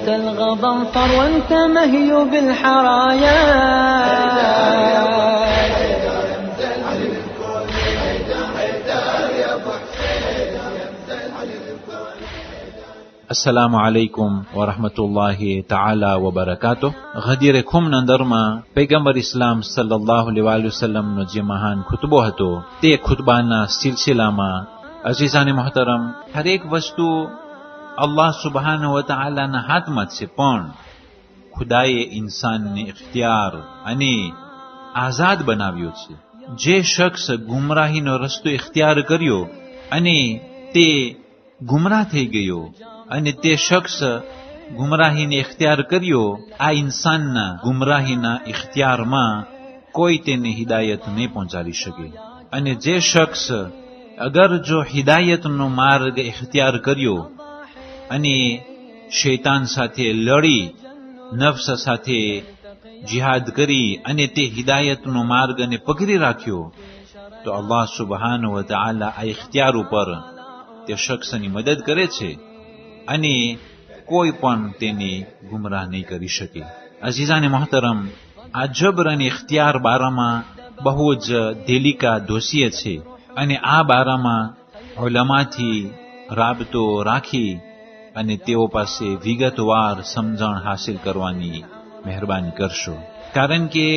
أنت الغضنفر وأنت مهيوب الحرايا. السلام علیکم ورحمت الله تعالی وبرکاته. غدیر کوم નંદરમાં પૈગંબર ઇસ્લામ સલ્લલ્લાહુ અલૈહિ વસલ્લમનો જે મહાન ખુતબો હતો તે ખુતબાના સિલસિલામાં અઝીઝાને મોહતરમ, હરેક વસ્તુ અલ્લાહ સુબહાનહુ વ તઆલાના હાથમાં છે, પણ ખુદાએ ઇન્સાનને ઇખ્તિયાર અને આઝાદ બનાવ્યો છે. જે શખ્સ ગુમરાહીનો રસ્તો ઇખ્તિયાર કર્યો અને તે ગુમરાહ થઈ ગયો અને તે શખ્સ ગુમરાહીને ઇખ્તિયાર કર્યો, આ ઇન્સાનના ગુમરાહીના ઇખ્તિયારમાં કોઈ તેને હિદાયત નહીં પહોંચાડી શકે. અને જે શખ્સ અગર જો હિદાયતનો માર્ગ ઇખ્તિયાર કર્યો અને શૈતાન સાથે લડી, નફ્સ સાથે જિહાદ કરી અને તે હિદાયતનો માર્ગને પકડી રાખ્યો, તો અલ્લાહ સુબહાનહુ વ તઆલા આ ઇખ્તિયાર ઉપર તે શખ્સની મદદ કરે છે અને કોઈ પણ તેને ગુમરાહ નહીં કરી શકે. અઝીઝાને મોહતરમ, આ જબર અને ઇખ્તિયાર બારામાં બહુ જ દેલિકા દોષીએ છે અને આ બારામાં ઉલમાથી રાબતો રાખી અને તેઓ પાસે વિગતવાર સમજણ હાસિલ કરવાની મહેરબાની કરશો. કારણ કે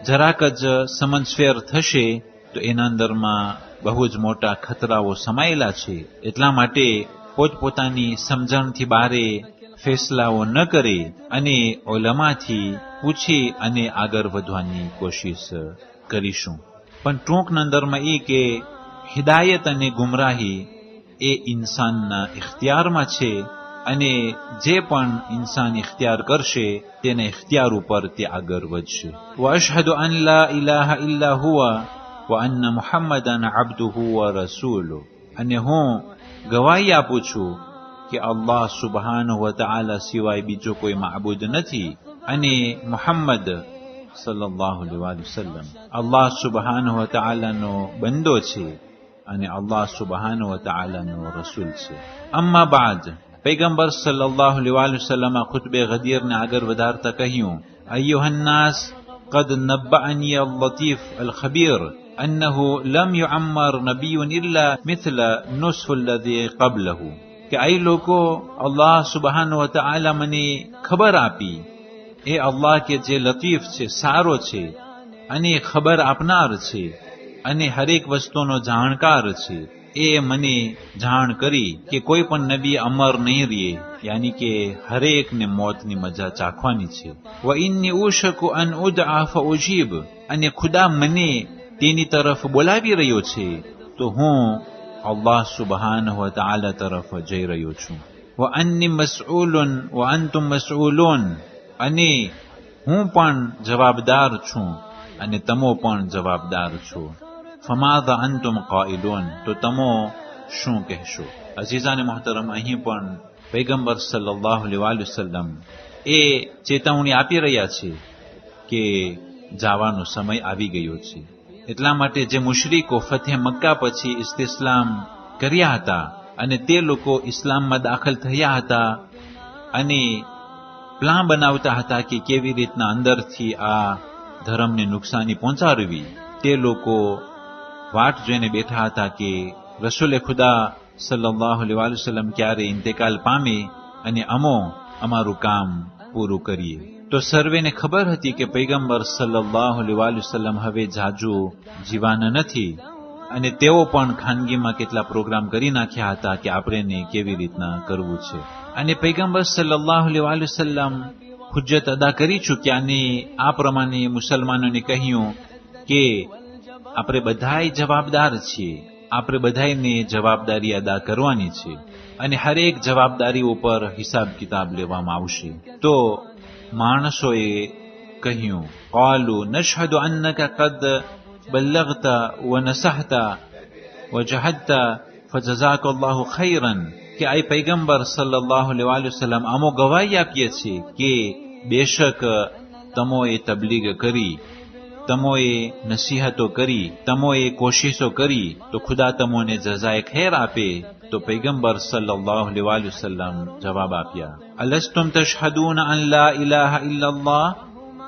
જરાક જ સમજફેર થશે તો એના અંદરમાં બહુ જ મોટા ખતરાઓ સમાયેલા છે. એટલા માટે પોતપોતાની સમજણથી બારે ફેસલાઓ ન કરે અને ઉલમાથી પૂછી અને આગળ વધવાની કોશિશ કરીશું. પણ ટૂંક નંદરમાં એ કે હિદાયત અને ગુમરાહી એ ઇન્સાનના ઇખ્તિયારમાં છે અને જે પણ ઇન્સાન ઇખ્તિયાર કરશે તેના ઇખ્તિયાર ઉપર તે આગળ વધશે. વ અશહદુ અન લા ઇલાહા ઇલ્લા હુવા વ અન્ન મુહમ્મદન અબ્દુહુ વ રસૂલુહુ, અને હું ગવાહી આપું છું કે અલ્લાહ સુબહાનહુ વ તઆલા સિવાય બીજો કોઈ માબૂદ નથી અને મુહમ્મદ સલ્લલ્લાહુ અલૈહિ વસલ્લમ અલ્લાહ સુબહાનહુ વ તઆલાનો બંદો છે અને અલ્લાહ સુબહાનહુ વ તઆલાનો રસૂલ છે. અમ્મા બાદ, પૈગંબર સલ્લલ્લાહુ અલૈહિ વસલ્લમ ખુતબે ગદીરને આગળ વધારતા કહ્યું, અય્યુહન્નાસ قد نبأني اللطيف الخبير أنه لم يعمر نبي إلا مثل نصف الذي قبله. કે આ લોકો, અલ્લાહ સુબહાનહુ વ તઆલા મને ખબર આપી, એ અલ્લાહ કે જે લતીફ છે, સારો છે અને ખબર આપનાર છે અને હરેક વસ્તુનો જાણકાર છે, એ મને જાણ કરી કે કોઈ પણ નબી અમર નહીં રહે, યાની કે હરેકને મોતની મજા ચાખવાની છે. વ ઇન્ની ઉશકુ અન ઉદઆ ફઉજીબ, અને ખુદા મને તેની તરફ બોલાવી રહ્યો છે તો હું અલ્લાહ સુબહાનહુ વ તઆલા તરફ જઈ રહ્યો છું. વ અન્ની મસઉલુન વ અંતુમ મસઉલુન, અને હું પણ જવાબદાર છું અને તમો પણ જવાબદાર છો. ફમાધા અંતુમ કાઇલુન, તો તમો શું કહેશો? અઝીઝાને મોહતરમ, અહીં પણ પૈગંબર સલ્લલ્લાહુ અલૈહિ વસલ્લમ એ ચેતવણી આપી રહ્યા છે કે જવાનો સમય આવી ગયો છે. એટલા માટે જે મુશરીકો ફતેહ મક્કા પછી ઇસ્તિસ્લામ કર્યા હતા અને તે લોકો ઇસ્લામમાં દાખલ થયા હતા અને પ્લાન બનાવતા હતા કે કેવી રીતના અંદરથી આ ધર્મને નુકસાની પહોંચાડવી, તે લોકો વાટ જોઈને બેઠા હતા કે રસૂલે ખુદા સલ્લલ્લાહુ અલૈહિ વસલ્લમ ક્યારે ઇન્તેકાલ પામે અને અમારું કામ પૂરું કરીએ. તો સર્વેને ખબર હતી કે પૈગંબર સલ્લલ્લાહુ અલૈહિ વસલ્લમ હવે જાજુ જીવાના નથી અને તેઓ પણ ખાનગીમાં કેટલા પ્રોગ્રામ કરી નાખ્યા હતા કે આપણે કેવી રીતના કરવું છે. અને પૈગંબર સલ્લલ્લાહુ અલૈહિ વસલ્લમ હુજ્જત અદા કરી ચૂક્યા અને આ પ્રમાણે મુસલમાનોને કહ્યું કે આપણે બધાય જવાબદાર છીએ, આપણે બધાયને જવાબદારી અદા કરવાની છે અને હરેક જવાબદારી ઉપર હિસાબ કિતાબ લેવામાં આવશે. તો માણસોએ કહ્યું, قالوا نشهد أنك قد بلغت ونصحت وجهدت فجزاك الله خيرا, કે આ પૈગંબર સલ્લલ્લાહુ અલૈહિ વસલ્લમ અમો ગવાહી આપીએ છીએ કે બેશક તમોએ તબલીગ કરી, તમોએ નસીહતો કરી, તમોએ કોશિશો કરી, તો ખુદા તમોને જઝાએ ખૈર આપે તો પૈગંબર સલ્લલ્લાહુ અલૈહિ વસલ્લમ જવાબ આપ્યા, અલસ્તુમ તશહદૂન અન લા ઇલાહા ઇલ્લલ્લાહ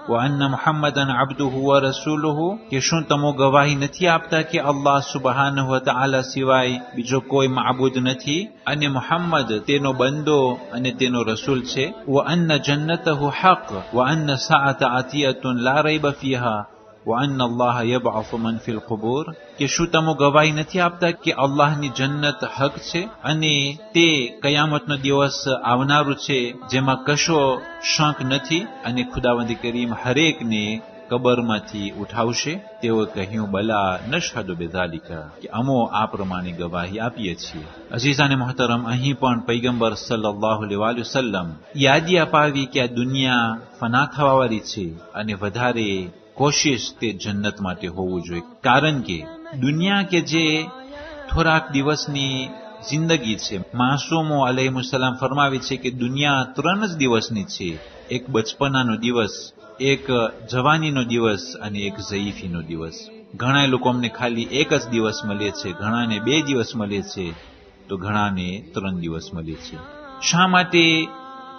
વ અન્ન મુહમ્મદન અબ્દુહુ વ રસૂલુહુ, કે શું તમે ગવાહી નથી આપતા કે અલ્લાહ સુબહાનહુ વ તઆલા સિવાય બીજો કોઈ માબૂદ નથી અને મુહમ્મદ તેનો બંદો અને તેનો રસૂલ છે? વ અન્ન જન્નતહુ હક વ અન્ન સાઅત આતિયતુન લા રૈબ ફીહા વ અન્ન અલ્લાહ યબઅસુ મન ફિલ કુબૂર, કે શું તમે ગવાહી નથી આપતા કે અલ્લાહની જન્નત હક છે અને તે કયામતનો દિવસ આવનારું છે જેમાં કશો શંક નથી અને ખુદાવંદ કરીમ હરેકને કબરમાંથી ઉઠાવશે? તેઓ કહ્યું, બલા નશહદુ બિઝાલિકા, કે અમો આ પ્રમાણે ગવાહી આપીએ છીએ. અઝીઝાને મોહતરમ, અહીં પણ પૈગંબર સલ્લલ્લાહુ અલૈહિ વસલ્લમ યાદી અપાવી કે આ દુનિયા ફના થવાવાળી છે અને વધારે કોશિશ તે જન્નત માટે હોવું જોઈએ, કારણ કે દુનિયા કે જે થોડાક દિવસની જિંદગી છે, માસૂમો અલૈહિસ્સલામ ફરમાવે છે કે દુનિયા 3 જ દિવસની છે, એક બચપનાનો દિવસ, એક જવાનીનો દિવસ અને એક ઝઈફીનો દિવસ. ઘણા લોકો અમને ખાલી 1 જ દિવસ મળે છે, ઘણાને 2 દિવસ મળે છે, તો ઘણાને 3 દિવસ મળે છે. શા માટે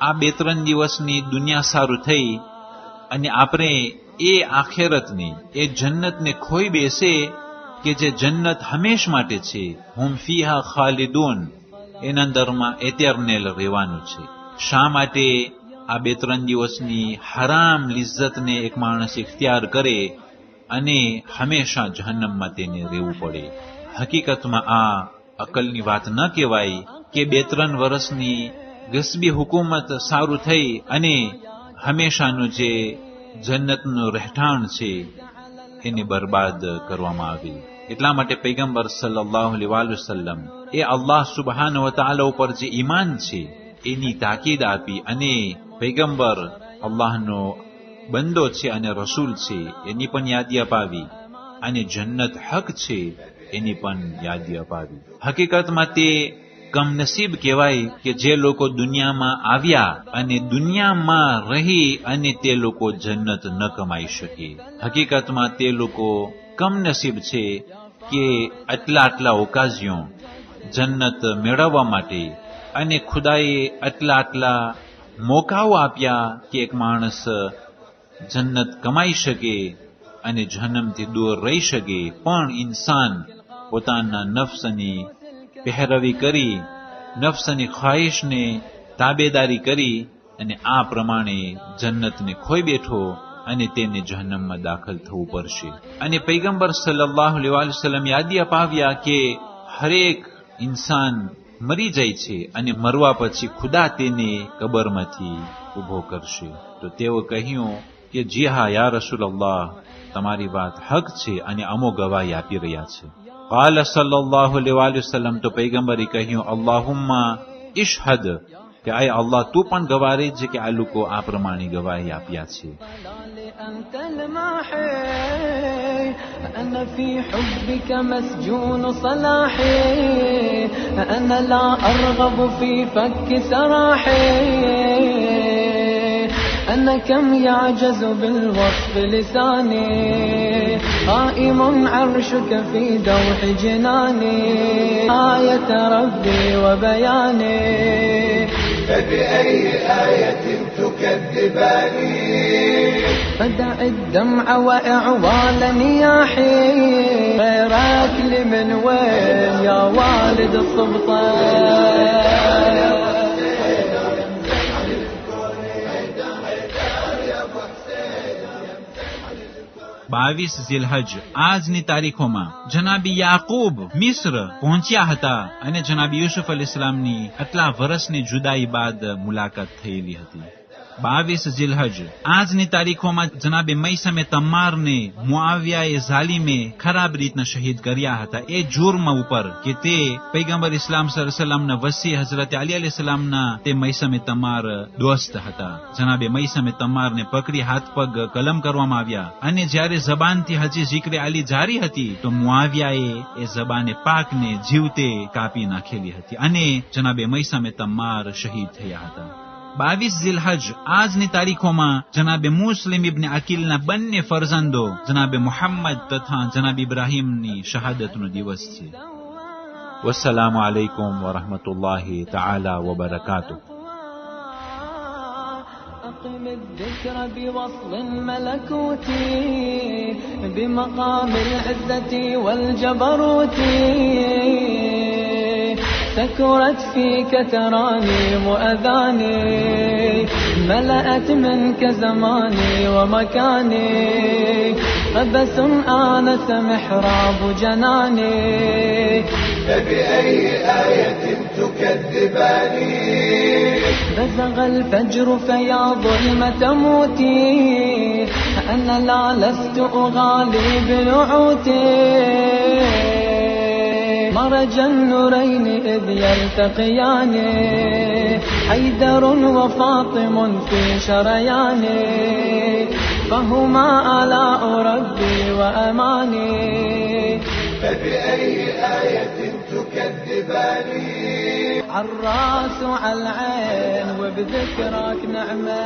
આ 2-3 દિવસની દુનિયા સારું થઈ અને આપણે એ આખેરતની, એ જન્નતને ખોઈ બેસે કે જે જન્નત હંમેશ માટે છે? હુમ ફીહા ખાલિદૂન, એના અંદરમાં એટર્નલ રહેવાનું છે. શા માટે આ 2-3 દિવસની હરામ લિજ્જતને એક માણસ ઇખ્તિયાર કરે અને હંમેશા જહન્નમમાં તેને રહેવું પડે? હકીકતમાં આ અકલની વાત ન કહેવાય કે 2-3 વર્ષની ગસબી હુકુમત સારું થઈ અને હંમેશાનું જે જન્નતનું રહેઠાણ છે એને બરબાદ કરવામાં આવે. એટલા માટે પૈગંબર સલ્લલ્લાહુ અલૈહિ વસલ્લમ એ અલ્લાહ સુબહાનહુ વ તઆલા ઉપર જે ઈમાન છે એની તાકીદ આપી અને પૈગંબર અલ્લાહનો બંદો છે અને રસૂલ છે એની પણ યાદી અપાવી અને જન્નત હક છે એની પણ યાદી અપાવી. હકીકતમાં તે કમનસીબ કહેવાય કે જે લોકો દુનિયામાં આવ્યા અને દુનિયામાં રહી અને તે લોકો જન્નત ન કમાઈ શકે. હકીકતમાં તે લોકો કમનસીબ છે કે આટલા ઓકાઝિયો જન્નત મેળવવા માટે અને ખુદાએ આટલા મોકાઓ આપ્યા કે એક માણસ જન્નત કમાઈ શકે અને જહન્નમથી દૂર રહી શકે, પણ ઇન્સાન પોતાના નફ્સની પહેરવી કરી, નફ્સની ખ્વાહિશને તાબેદારી કરી અને આ પ્રમાણે જન્નતને ખોઈ બેઠો અને તેને જહન્નમમાં દાખલ થવું પડશે. અને પૈગંબર સલ્લલ્લાહુ અલૈહિ વસલ્લમ યાદી અપાવ્યા કે હરેક ઇન્સાન મરી જાય છે અને મરવા પછી ખુદા તેને કબરમાંથી ઉભો કરશે. તો તેઓ કહ્યું કે જી હા યા રસૂલલ્લાહ, તમારી વાત હક છે અને અમો ગવાહી આપી રહ્યા છે. قال સલ્લલ્લાહુ અલૈહિ વસલ્લમ, તો પૈગંબરે કહ્યું, અલ્લાહુમ્મા ઇશહદ, કે આય અલ્લાહ તું પણ ગવારે છે કે આ લોકો આ પ્રમાણે ગવાહી આપ્યા છે. أنت الماحي أنا في حبك مسجون صلاحي أنا لا أرغب في فك سراحي أنا كم يعجز بالوصف لساني قائم عرشك في دوح جناني آية ربي وبياني فبأي آية تكذباني فدع الدمع وإعوال نياحي غيرك لمن وين يا والد السلطان. બાવીસ ઝિલહજ આજની તારીખોમાં જનાબી યાકૂબ મિસ્ર પહોંચ્યા હતા અને જનાબી યુસુફ અલૈહિસ્સલામની આટલા વર્ષની જુદાઈ બાદ મુલાકાત થયેલી હતી. 22 ઝિલહજ આજની તારીખોમાં જનાબે મૈસમે તમ્મારને મુઆવિયાએ ઝાલિમે ખરાબ રીતના શહીદ કર્યા હતા એ જુર્મ ઉપર કે તે પૈગંબર ઇસ્લામ સલ્લલ્લાહુ અલૈહિ વસલ્લમના વસી હઝરત અલી અલૈહિસ્સલામના તે મૈસમે તમ્માર દોસ્ત હતા. જનાબે મૈસમે તમ્મારને પકડી હાથ પગ કલમ કરવામાં આવ્યા અને જ્યારે જબાનથી હજી zikr અલી જારી હતી તો મુઆવિયાએ એ જબાને પાકને જીવતે કાપી નાખેલી હતી અને જનાબે મૈસમે તમ્માર શહીદ થયા હતા. 22 ઝિલહજ આજની તારીખોમાં જનાબે મુસ્લિમ ઇબ્ન અકીલના બંને ફરઝંદો જનાબે મુહમ્મદ તથા જનાબ ઇબ્રાહીમની શહાદતનો દિવસ છે. والسلام عليكم ورحمة الله تعالى وبركاته. أقم الذكر بوصل ملكوتي بمقام العزة والجبروت، سكرت فيك ترانيم وأذاني، ملأت منك زماني ومكاني، قبس آنس محراب جناني. فبأي آية تكذباني؟ بزغ الفجر فيا ظلمة موتي، أنا لا لست أغالي بنعوتي، مرج النورين إذ يلتقيان، حيدر وفاطم في شرياني، فهما آلاء ربي وأماني. فبأي آية تكذباني؟ عالراس وعالعين وبذكرك نعمة.